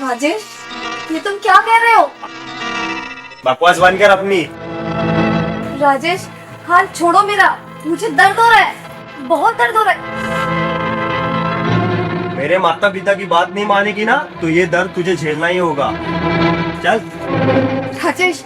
राजेश, ये तुम क्या कह रहे हो? बकवास बंद कर अपनी। राजेश, हाथ छोड़ो मेरा, मुझे दर्द हो रहा है, बहुत दर्द हो रहा है। मेरे माता पिता की बात नहीं मानेगी ना तो ये दर्द तुझे झेलना ही होगा। चल। राजेश,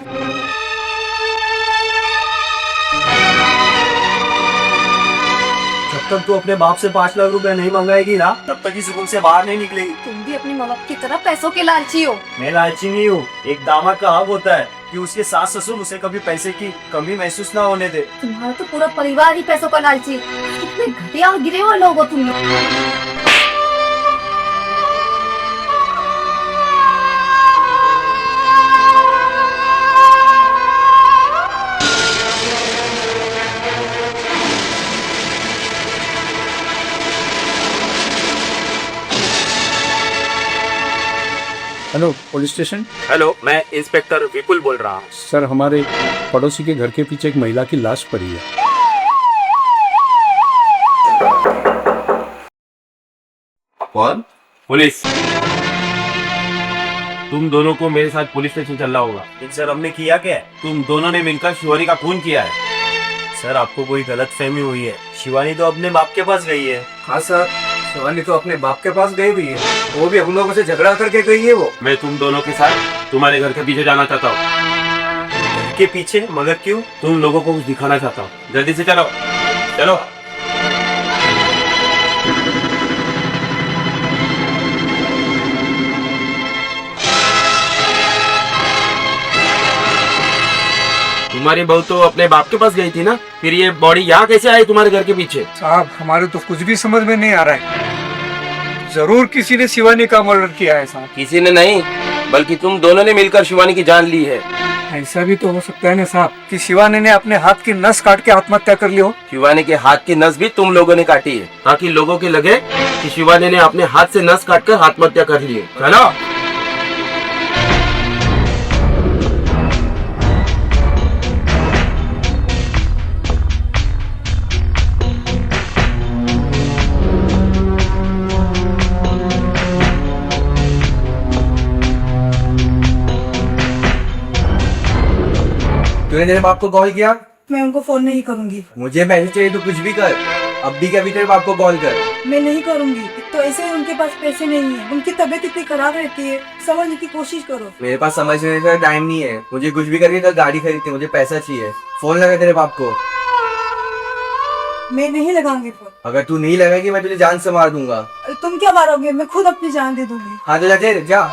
जब तक तू अपने बाप से 5 लाख रुपए नहीं मंगाएगी ना तब तक इस रूम से बाहर नहीं निकलेगी। तुम भी अपनी माँ बाप की तरह पैसों के लालची हो। मैं लालची नहीं हूँ। एक दामाद का हक होता है कि उसके सास ससुर उसे कभी पैसे की कमी महसूस ना होने दे। तुम्हारा तो पूरा परिवार ही पैसों का लालची है। कितने घटिया और गिरे हुए लोग हो तुम लोग। Hello, police station. हेलो, मैं इंस्पेक्टर विपुल बोल रहा हूँ। सर, हमारे पड़ोसी के घर के पीछे एक महिला की लाश पड़ी है। कौन? पुलिस। तुम दोनों को मेरे साथ पुलिस स्टेशन चलना होगा। सर, हमने किया क्या है? तुम दोनों ने मिलकर शिवानी का खून किया है। सर, आपको कोई गलतफहमी हुई है। शिवानी तो अपने बाप के पास गई है। हाँ सर, शिवानी तो अपने बाप के पास गई हुई है, वो भी हम लोगों से झगड़ा करके गई है। वो मैं तुम दोनों के साथ तुम्हारे घर के पीछे जाना चाहता हूँ। के पीछे? मगर क्यों? तुम लोगों को कुछ दिखाना चाहता हूँ। जल्दी से चलो चलो। तुम्हारी बहू तो अपने बाप के पास गई थी ना, फिर ये बॉडी यहाँ कैसे आई तुम्हारे घर के पीछे? साहब, हमारे तो कुछ भी समझ में नहीं आ रहा है। जरूर किसी ने शिवानी का मर्डर किया है साहब। किसी ने नहीं, बल्कि तुम दोनों ने मिलकर शिवानी की जान ली है। ऐसा भी तो हो सकता है ना साहब कि शिवानी ने अपने हाथ की नस काट के आत्महत्या कर ली हो। शिवानी के हाथ की नस भी तुम लोगों ने काटी है, ताकि लोगों के लगे कि शिवानी ने अपने हाथ से नस काटकर आत्महत्या कर ली है। चलो। तूने तेरे बाप को कॉल किया? मैं उनको फोन नहीं करूंगी। मुझे मैसेज चाहिए तो कुछ भी कर। अब भी क्या भी तेरे बाप को कॉल कर। मैं नहीं करूंगी। तो ऐसे ही उनके पास पैसे नहीं है, उनकी तबीयत इतनी खराब रहती है, समझने की कोशिश करो। मेरे पास समझने का टाइम नहीं है। मुझे कुछ भी करके कल गाड़ी खरीदती, मुझे पैसा चाहिए। फोन लगा तेरे बाप को। मैं नहीं लगाऊंगी फोन। अगर तू नहीं लगाएगी मैं तुझे जान से मार दूंगा। तुम क्या मारोगे? मैं खुद अपनी जान दे दूंगी। हाँ तो जा जा।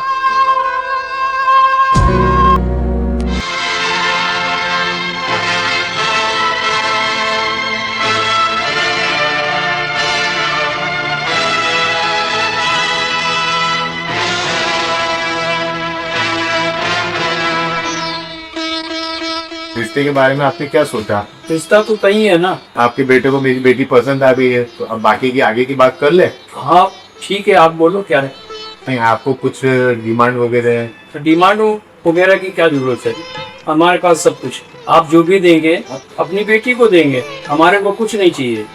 रिश्ते के बारे में आपने क्या सोचा? रिश्ता तो तय है ना। आपके बेटे को मेरी बेटी पसंद आ गई है, तो अब बाकी की आगे की बात कर ले। हाँ ठीक है, आप बोलो क्या है। नहीं, आपको कुछ डिमांड वगैरह है? डिमांड वगैरह की क्या जरूरत है? हमारे पास सब कुछ। आप जो भी देंगे अपनी बेटी को देंगे, हमारे को कुछ नहीं चाहिए।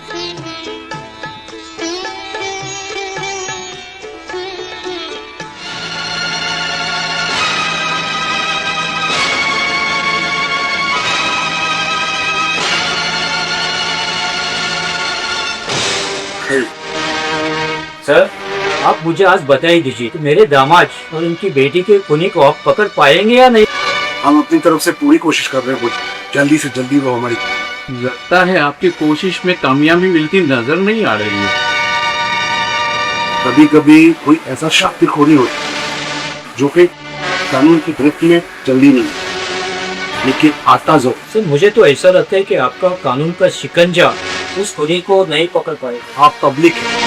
सर, आप मुझे आज बता ही दीजिए कि मेरे दामाद और उनकी बेटी के खूनी को आप पकड़ पाएंगे या नहीं? हम अपनी तरफ से पूरी कोशिश कर रहे हैं, जल्दी से जल्दी वो हमारी। लगता है आपकी कोशिश में कामयाबी मिलती नजर नहीं आ रही है। कभी कभी कोई ऐसा शातिरखोरी होती जो कि कानून की गिरफ्त में जल्दी नहीं, लेकिन आता जो। सर, मुझे तो ऐसा लगता है कि आपका कानून का शिकंजा उस खूनी को नहीं पकड़ पाए। आप पब्लिक है,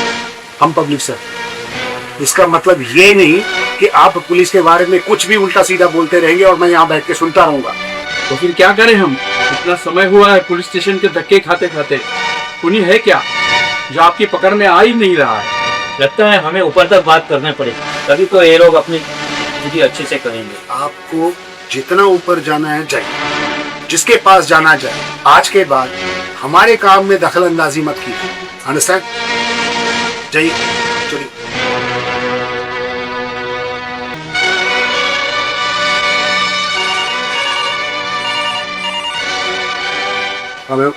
हम पब्लिक सर। इसका मतलब ये नहीं कि आप पुलिस के बारे में कुछ भी उल्टा सीधा बोलते रहेंगे और मैं यहाँ बैठ के सुनता रहूंगा। तो फिर क्या करें हम? इतना समय हुआ है पुलिस स्टेशन के धक्के खाते खाते। खूनी है क्या जो आपकी पकड़ में आ ही नहीं रहा है? लगता है हमें ऊपर तक बात करना पड़ेगी, तभी तो ये लोग अपनी ड्यूटी अच्छे से करेंगे। आपको जितना ऊपर जाना है जाइए, जिसके पास जाना जाए। आज के बाद हमारे काम में दखल अंदाजी मत कीजिए। अंडरस्टैंड? जाइए, चलिए। अब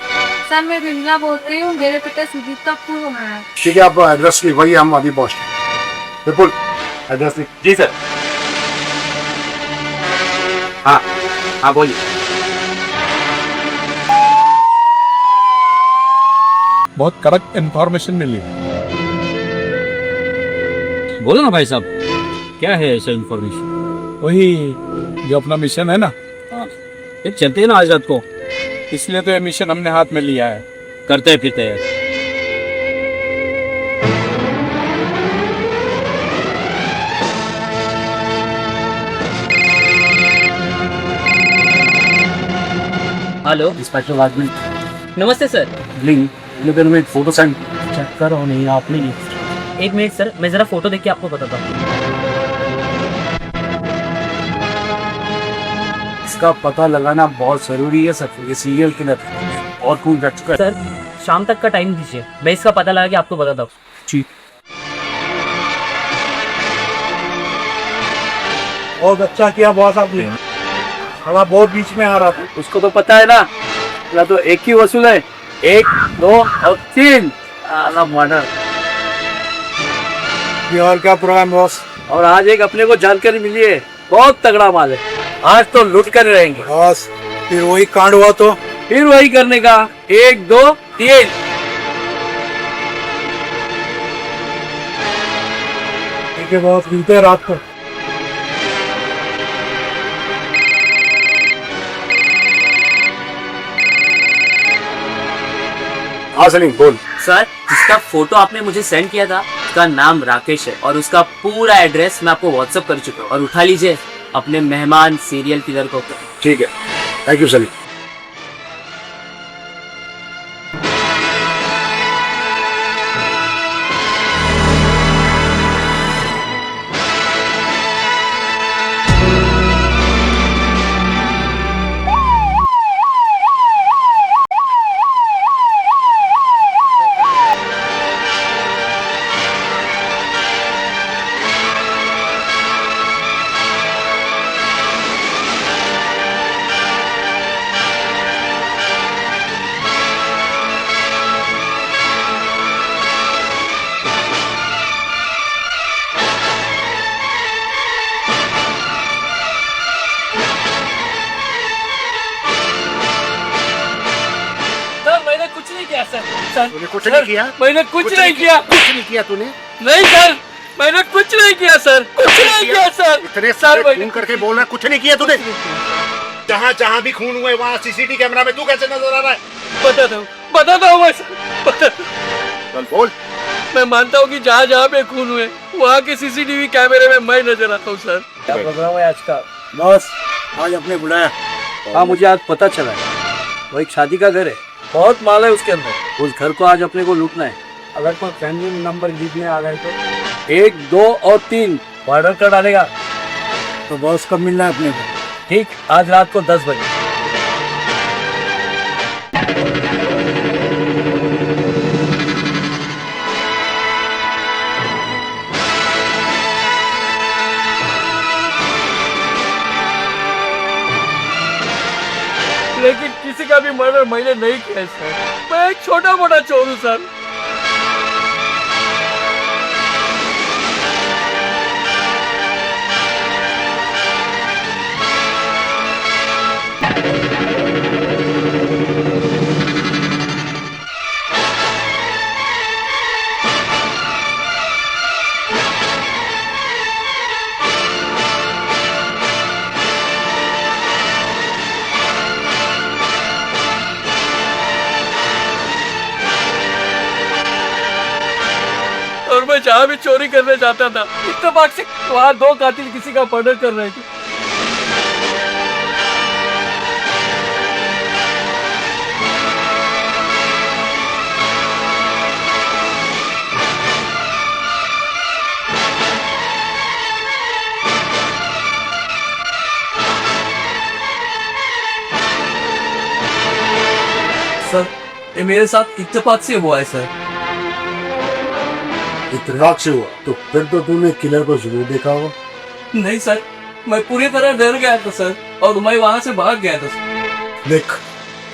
सर मैं बिमला बोल रही हूँ, मेरे पिता सुदीप का खून है। ठीक है, आप एड्रेस लिख, वही हम अभी पहुँचते हैं। विपुल, एड्रेस लिख। जी सर। हाँ हाँ बोलिए। बहुत करेक्ट इंफॉर्मेशन मिली। बोलो ना भाई साहब, क्या है ऐसा इन्फॉर्मेशन? वही जो अपना मिशन है ना, फिर चलते हैं ना आज रात को, इसलिए तो ये मिशन हमने हाथ में लिया है। करते हैं फिर तैयार। हेलो इंस्पेक्टर राजवीर, नमस्ते सर। लिंक में एक फोटो सेंड चेक करो नहीं आपने नहीं। एक मिनट सर, मैं जरा फोटो देख के आपको बताता हूँ। इसका पता लगाना बहुत जरूरी है सर, ये सीरियल किलर है और खून कर चुका है। सर शाम तक का टाइम दीजिए, मैं इसका पता लगा के आपको बताता हूँ। ठीक। और बच्चा किया बॉस आपने, हवा बहुत बीच में आ रहा था। उसको तो पता है ना, या तो एक ही वसूल है, 1 2 और 3 मर्डर। ये और क्या प्रोग्राम बॉस? और आज एक अपने को जानकारी मिली है, बहुत तगड़ा माल है। आज तो लूट कर रहेंगे बॉस फिर वही कांड हुआ तो? फिर वही करने का, 1 2 3। ठीक है बॉस, मिलते हैं रात को। हाँ सलीम बोल। सर जिसका फोटो आपने मुझे सेंड किया था, उसका नाम राकेश है और उसका पूरा एड्रेस मैं आपको व्हाट्सएप कर चुका हूँ। और उठा लीजिए अपने मेहमान सीरियल किलर को। ठीक है, थैंक यू सलीम। तूने कुछ नहीं किया? मैंने कुछ नहीं किया। कुछ नहीं किया तूने? नहीं सर, मैंने कुछ नहीं किया सर, कुछ नहीं किया सर। इतने सर सारे खून करके बोल रहा है कुछ नहीं किया तूने? जहाँ जहाँ भी खून हुए वहाँ सीसीटीवी कैमरा में तू कैसे नजर आ रहा है? बताता हूँ मैं सर, चल बोल। मैं मानता हूँ कि जहाँ जहाँ पे खून हुए वहाँ के सीसीटीवी कैमरे में मैं नजर आता हूँ सर। क्या प्रोग्राम है आज का? बस आज अपने बुलाया। हाँ मुझे आज पता चला है, वो एक शादी का घर है, बहुत माल है उसके अंदर। उस घर को आज अपने को लूटना है। अगर कोई फैमिली नंबर जीतने आ गए तो 1 2 और 3 ऑर्डर कर डालेगा। तो बॉस कब मिलना है अपने को? ठीक, आज रात को 10 बजे। लेकिन किसी का भी मर्डर मैंने नहीं किया सर, मैं एक छोटा मोटा चोर हूँ सर। और मैं जहाँ भी चोरी करने जाता था, इत्तेफाक से वहाँ 2 कातिल किसी का मर्डर कर रहे थे। सर ये मेरे साथ इत्तेफाक से हुआ है सर। इत्तेफाक से हुआ तो फिर तो तूने किलर को जरूर देखा होगा। नहीं सर, मैं पूरी तरह डर गया था सर और मैं वहाँ से भाग गया था सर। देख,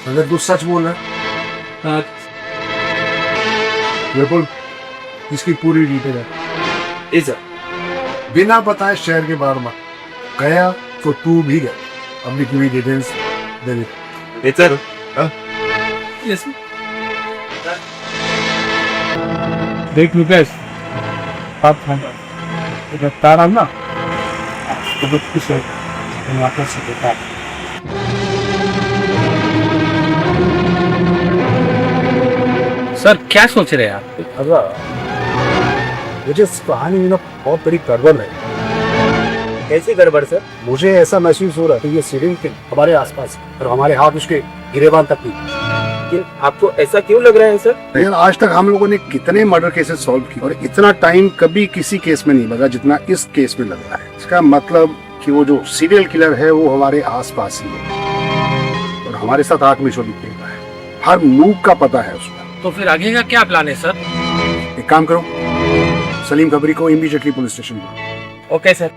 अगर तू सच बोल रहा है विपुल, इसकी पूरी डिटेल है। जी सर। बिना बताए शहर के बाहर मत गया तो तू भी गया। अपनी पूरी डिटेल्स दे दे। जी सर। यस देख लुकेश, आप गिरफ्तार हम ना तो कुछ वापस से देता है। सर क्या सोच रहे हैं आप? मुझे इस कहानी में ना बहुत बड़ी गड़बड़ है। कैसी गड़बड़ सर? मुझे ऐसा महसूस हो रहा है कि ये सीरियल के हमारे आसपास है और हमारे हाथ उसके गिरेबान तक नहीं। लेकिन आपको ऐसा क्यों लग रहा है सर? लेकिन आज तक हम लोगों ने कितने मर्डर केसेस सॉल्व किए और इतना टाइम कभी किसी केस में नहीं लगा जितना इस केस में लग रहा है। इसका मतलब कि वो जो सीरियल किलर है वो हमारे आसपास ही है और हमारे साथ आंख में चोली खेल रहा है। हर मूव का पता है उसका। तो फिर आगे का क्या प्लान है सर? एक काम करो, सलीम खबरी को इमीडिएटली पुलिस स्टेशन बुलाओ। Okay sir.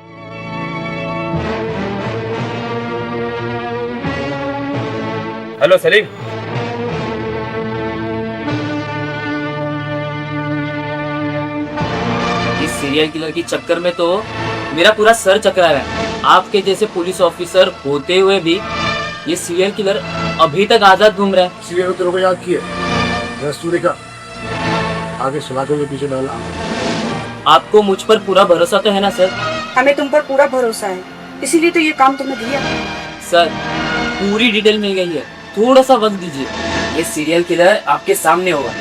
हेलो सलीम। इस सीरियल किलर की चक्कर में तो मेरा पूरा सर चकरा रहा है। आपके जैसे पुलिस ऑफिसर होते हुए भी ये सीरियल किलर अभी तक आजाद घूम रहा है। सीरियल तेरे को याद किया रसूरी का आगे सलाखों के पीछे डाला। आपको मुझ पर पूरा भरोसा तो है ना सर? हमें तुम पर पूरा भरोसा है, इसीलिए तो ये काम तुमने दिया। सर पूरी डिटेल मिल गई है, थोड़ा सा वक्त दीजिए, ये सीरियल किलर आपके सामने होगा।